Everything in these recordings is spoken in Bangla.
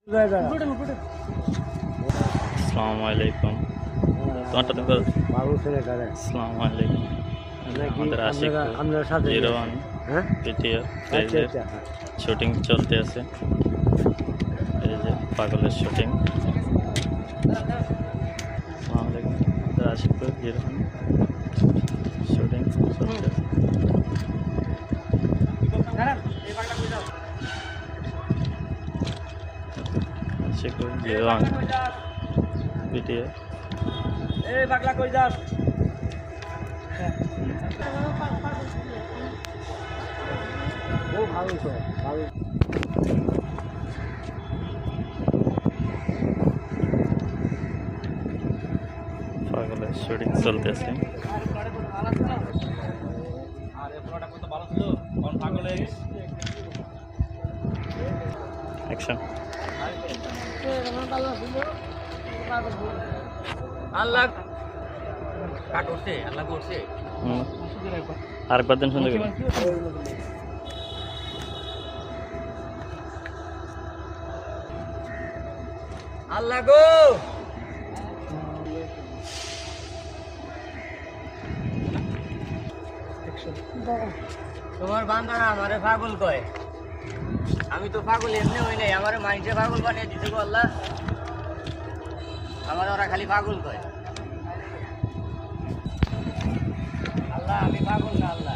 আসসালামু আলাইকুম। তোমারটা তুমি করো। আসসালামু আলাইকুম। আমাদের আশিক জিরো ওয়ান ভিডিও পেজের শুটিং চলতে আছে। এই যে পাগলের শুটিং। আসসালামু আলাইকুম। আমাদের আশিক জিরো ওয়ান শুটিং চলতে আছে। Ashik zero one video. এই পাগলা কই যাস? ও ভালো তো ভালো। পাগলের শুটিং চলতেছে। আরে পুরোটা কত ভালো ছিল, কোন পাগল হয়ে গেছে। অ্যাকশন। আল্লাহ কাট করছে, আল্লাহ করছে। আরেকবার দিন শুনতে গেলাম। আল্লাহ গো তোমার বান্দারা আমারে পাগল কয়। আমি তো পাগল এমনি হই নাই, আমার মাইন্ডে পাগল বানিয়ে দিতে গো আল্লাহ। আমার ওরা খালি পাগল কয়। আল্লাহ আমি পাগল না, আল্লাহ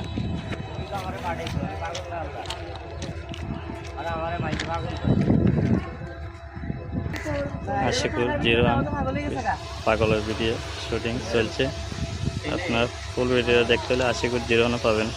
তুমি তো আমারে পাঠাইছো, আমি পাগল না আল্লাহ। আর আমারে মাইন্ডে পাগল কয়। আশিকুর জিরো ওয়ান পাগলের ভিডিও শুটিং চলছে। আপনার ফুল ভিডিও দেখতে হলে আশিকুর জিরো ওয়ানে পাবেন।